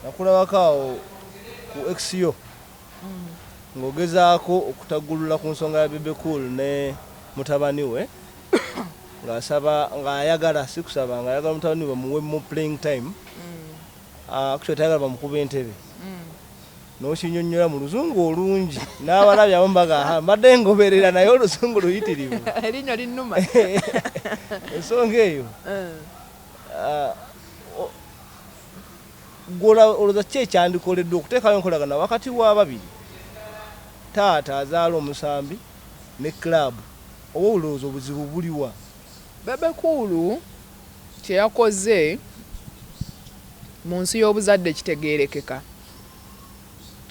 nakulabakaawo ku XO ng'ogezaako okutaggulula ku nsonga ya Bebe Cool ne mutabani we ng'asaba ng'ayagala si kusaba ng'ayagala mutabani we bamuwe mu playing time actually tayagala bamukuba entebe n'okinnyonnyola mu luzungu olungi n'abalabye abamu baga mbadde ngoberera naye oluzungu luyitirivu erinnya linnuma ensonga eyo olowooza ki ekyandikoleddwa okuteekayo enkolagana wakati w'ababiri taata azaala omusambi ne club oba olowooza obuzibu buliwa? Bebe Cool kye yakoze mu nsi y'obuzadde kitegeerekeka.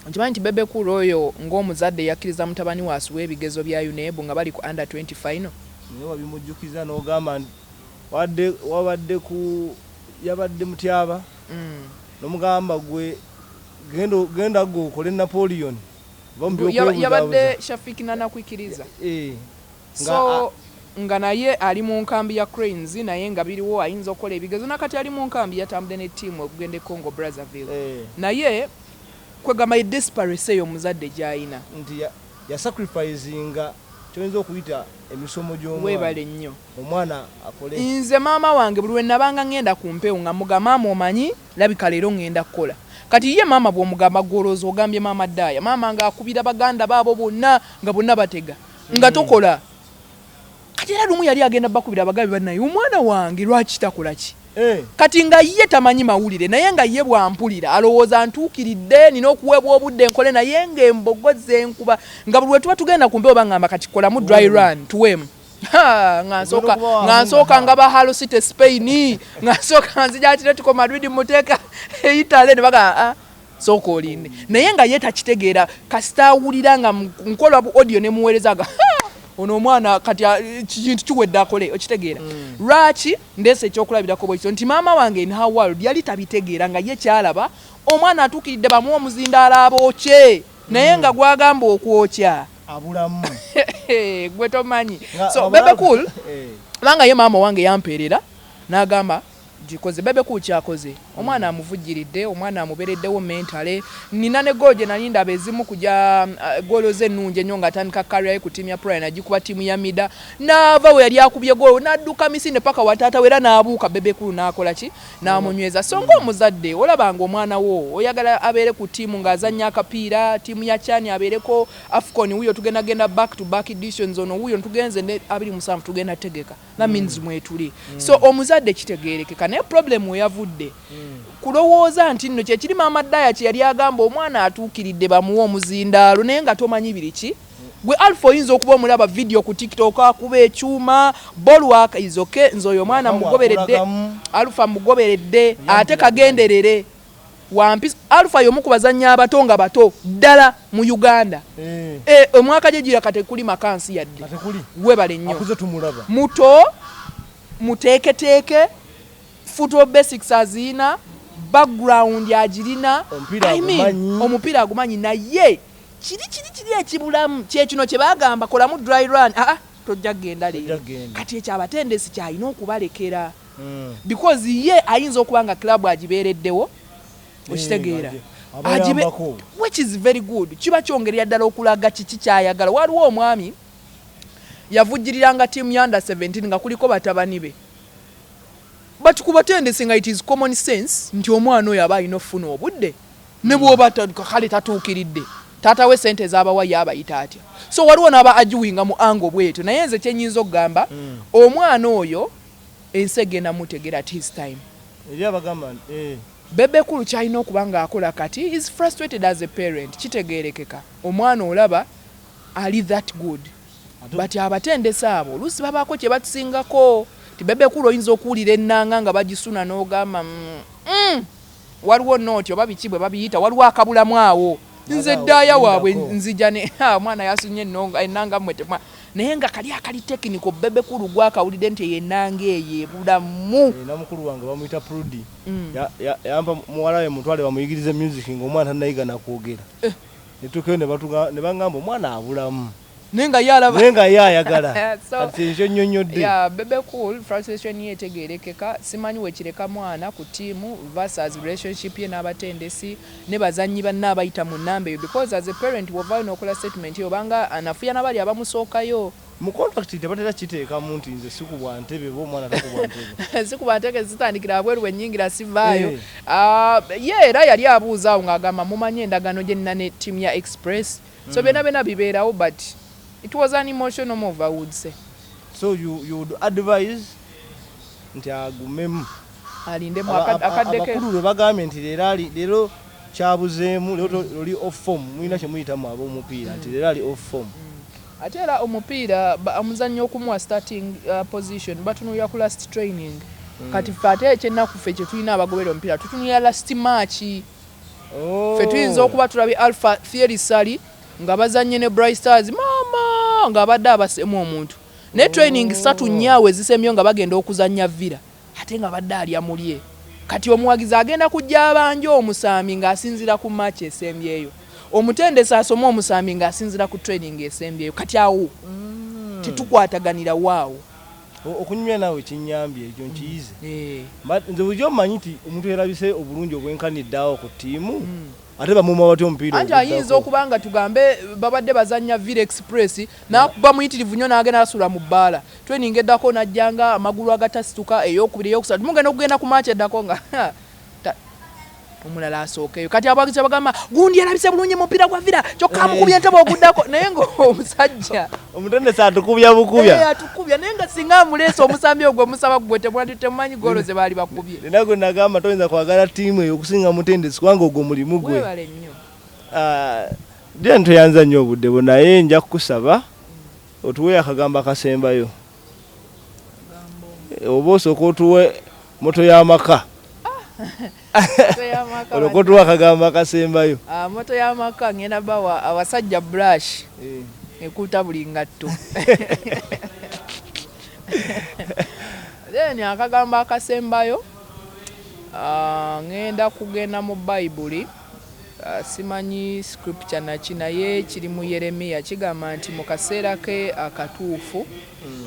Nkimanyi nti Bebe Cool oyo ng'omuzadde yakkiriza mutabani we asuwe ebigezo bya UNEB nga bali ku under 20 final. Naye wabimujjukiza n'ogamba yabadde mutyaba n'omugamba gwe genda gwe okole Napoleon. Yabadde Shafiki nanakwikiriza. So nga naye ali mu nkambi ya Cranes naye nga biriwo ayinza okukola ebigezo nakati ali mu nkambi yatambudde ne ttiimu okugenda e Congo Brazzaville. Naye kwegamba desperate eyo omuzadde gy'ayina nti yasacrificinga kyoyinza okuyita emisomo gy'omwana. Weebale nnyo omwana akole. Nze maama wange buli lwe nabanga ngenda ku mpewo nga mugamba maama omanyi labika leero ngenda kukola. Kati ye maama bw'omugamba gwolooza ogambye maama Daaya maama ng'akubira baganda baabo bonna nga bonna batega nga tokola. Kati era lumu yali agenda bakubira abagambi bannaye omwana wange lwaki takola ki? Kati nga ye tamanyi mawulire naye nga ye bwampulira alowooza ntuukiridde nina okuweebwa obudde nkole naye ng'embogozza enkuba nga buli lwe tuba tugenda ku mpewo bangamba kati kolamu dry run tuweemu. nga nsooka nga ba Hull City Spain nga nsooka nzija Atletico Madrid muteeka Italy ne baga sooka olinde naye nga ye takitegeera kasita awulira nga nkola bu audio ne muweerezaga ono omwana kati kintu kiwedde akole okitegeera. Lwaki ndeese ekyokulabirako bwekityo nti maama wange in her world yali tabitegeera nga ye kyalaba omwana atuukiridde bamuwa omuzindaala abookye naye nga gwagamba okwokya abulamu gwe tomanyi. So Bebe Cool kubanga ye maama wange yampeerera n'agamba gikoze Bebe Cool kyakoze omwana amuvujjiridde omwana amubereddewo mentale nina ne goje nali ndaba ezimu kujya golo ze nnungi ennyo ng'atandika career ku tiimu ya Pride n'agikuba tiimu ya Mida n'ava we yali akubye golo n'adduka misinde paka wataata we era n'abuuka Bebe Cool n'akola ki n'amunyweza. So ng'omuzadde olabanga omwana wo oyagala abeere ku tiimu ng'azannya akapiira tiimu ya Chani abeereko Afcon wuyo tugenda back to back editions ono wuyo tugenze ne 27 tugenda tegeka that means mwetuli. So omuzadde kitegeerekeka naye problem we yavudde kulowooza nti nno kye kiri maama Daaya kye yali agamba omwana atuukiridde bamuwa omuzindaalo naye nga tomanyi biriki. Gwe Alpha oyinza okuba omulaba video ku TikTok akuba ekyuma bolwaka izoke nze oyo omwana mugoberedde Alpha mugoberedde ate kagenderere wampisa Alpha y'omu ku bazannyi abato nga bato ddala mu Uganda. Omwaka gye gira kate kuli makansi yadde webale nnyo muto muteeketeeke football basics azina background agirina omupiira agumanyi naye kiri ekibulamu kyekino kye bagamba kolamu dry run tojja kgenda leero kati ekyabatendesi kyalina okubalekera because ye ayinza okuba nga club agibeereddewo okitegeera which is very good kiba kyongerera ddala okulaga kiki kyayagala. Waliwo omwami yavujjiriranga tiimu ya under 17 nga kuliko batabani be but kubatendesi nga it is common sense nti omwana oyo aba alina okufuna obudde ne bw'oba kale tatuukiridde taata we sente z'abawa yabayita atya. So waliwo n'aba ajuwinga mu ango bwetyo naye nze kyenyinza okugamba omwana oyo ensi egenda mutegera at his time. Bebe Cool kyalina okuba ng'akola kati is frustrated as a parent kitegeerekeka omwana olaba ali that good but abatendesi abo oluusi babaako kye batusingako ti Bebe Cool oyinza okuwulira ennanga nga bagisuna n'ogamba waliwo nooti oba biki bwe babiyita waliwo akabulamu awo nze Daaya waabwe nzija ne omwana yasunye ennanga mmwe naye nga kali akali tekiniko Bebe Cool gwakawulidde nti yennanga eyo ebulamu. Namukulu wange bamuyita Prudi yampa muwala we mutwale bamuyigirize music ng'omwana tannayiga nakwogera netukeyo ne bangamba omwana abulamu nenga yalaba nenga yayagala ati ekyo nnyonnyodde ya Bebe Cool frustration ye tegerekeka simanyi wekireka mwana ku tiimu versus relationship ye n'abatendesi ne bazanyi banna abayita mu nnamba eyo because as a parent wova n'okola statement yo banga anafuya n'abali abamusookayo mu contract tebatera kiteeka mu nti nze sikubwa ntebe omwana takubwa ntebe sikubwa ntebe zitandikira abweru bwennyingira sivaayo ye era yali abuuzaawo ng'agamba mumanye endagano gye nnina ne ttiimu ya Express so byonna bibeerawo but it was an emotional move I would say. So you would advise nti agumemu alindemu akaddeke abakulu lwe bagambye nti leero kyabuzeemu leero oli off form mulina kye muyitamu ab'omupiira nti leero ali off form ate era omupiira omuzannyo okumuwa starting position batunuulira ku last training kati ffe ate ekyennaku ffe kye tulina abagobera omupiira tutunuulira last match ffe tuyinza okuba tulabye Alpha Theory Sali nga bazanye ne Bright Stars mama nga abadde abasemu omuntu ne training 3 nnyawe zisemyo nga bagenda okuzanya Villa ate nga badde ali amulye kati omuwagizi agenda kujja abanjo omusambi ng'asinzira ku match esembyeyo omutendesa asoma omusambi ng'asinzira ku training esembyeyo kati awo tetukwataganira waawo okunyumya nawe kinyambye ekyo nkiyize nze bulijjo mmanyi nti omuntu yerabise obulungi obwenkaniddeawo ku ttiimu ate bamuma batya omupiira anti ayinza okuba nga tugambe babadde bazanya Villa Express n'akuba muyitirivu nnyo n'agenda asula mu bbaala training eddako n'ajjanga amagulu agatasituka eyokubiri eyokusatu mugenda okugenda ku match eddako nga omulala asookeyo kati abawagizi bagamba gundi yarabise bulungi mupiira gwa Villa kyokka amukubye ntebe oguddako naye ng'omusajja omutendesa atukubya bukubya atukubya naye nga singa amuleese omusambi ogwo omusaba gwe temumanyi goolo ze baali bakubye nina gwe nagamba toyinza kwagala ttiimu eyo okusinga mutendesi kubanga ogwo mulimu gwe webale nnyo dira ntoyanza nnyo obudde bwo naye nja kukusaba otuwe akagamba akasembayo oba osooka otuwe moto y'amaka olokotuwa akagamba akasembayo moto y'amaka ngenda bawa abasajja brush ekuuta buli ngatto then akagamba akasembayo ngenda kugenda mu Bayibuli simanyi scripture naki naye kiri mu Yeremiya kigamba nti mu kaseera ke akatuufu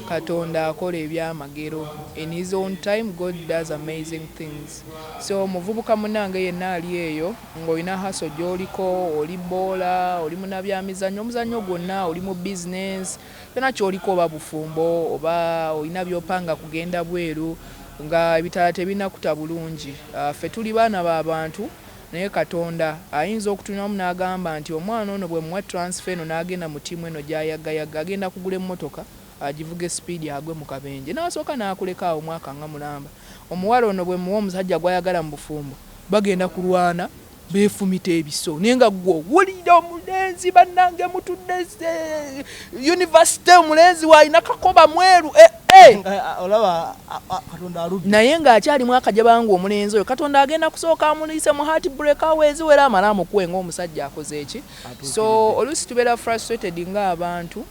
Katonda akola ebyamagero in his own time God does amazing things so muvubuka munange yenna ali eyo ng'olina haso gy'oliko oli boola oli munabyamizannyo omuzannyo gwonna oli mu business byonna ky'oliko oba bufumbo oba olina by'opanga kugenda bweru nga ebitala tebinakuta bulungi ffe tuli baana b'abantu naye Katonda ayinza okutunamu n'agamba nti omwana ono bwe muwa transfer eno n'agenda mu ttiimu eno gy'ayagayaga agenda kugula emmotoka agivuge speed agwe mu kabenje n'asooka n'akuleka awo mwaka nga mulamba omuwala ono bwe muwa omusajja gwayagala mu bufumbo bagenda kulwana beefumita ebiso naye nga gwo wulira omulenzi bannange mutudde university omulenzi waalina kakoba mweru olaba Katonda aludde naye ng'akyalimu akajabanga omulenzi oyo Katonda agenda kusooka amuliise mu heart break aweeziwera amala amukuwe ng'omusajja akoze eki so oluusi tubeera frustrated ng'abantu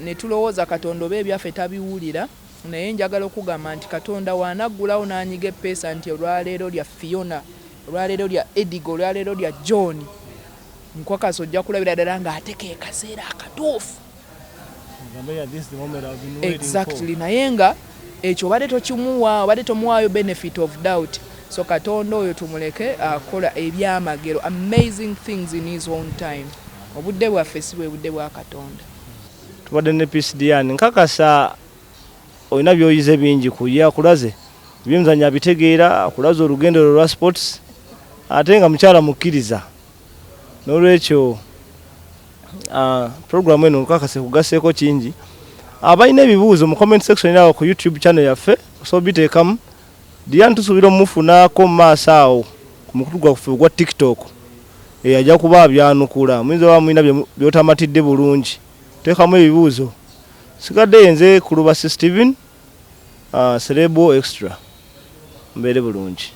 ne tulowooza Katonda oba ebyaffe tabiwulira naye njagala okugamba nti Katonda waanaggulawo n'anyiga eppeesa nti olwaleero lya Fiona olwaleero lya Edigo olwaleero lya John nkwakasa ojja kulabira ddala ng'ateka akaseera akatuufu exactly naye nga ekyo obadde tokimuwa obadde tomuwaayo benefit of doubt so Katonda oyo tumuleke akola ebyamagero amazing things in his own time obudde bwaffe si bwe budde bwa Katonda tubadde ne PCDN nkakasa olina byoyize bingi kuye akulaze ebyemizannyo abitegeera akulaze olugendo lwa sports ate nga mukyala mukkiriza n'olwekyo program eno nkakase kugaseeko kingi abalina ebibuuzo mu comment section yawo ku YouTube channel yaffe so biteekamu Diane tusuubira omufunaako mu maaso awo ku mukutu gwaffe gwa TikTok ajja kuba abyanukula muyinza oba mulina byotamatidde bulungi teekamu ebibuuzo sigadde yenze ku Lubasi Steven Cerebral Extra mbeere bulungi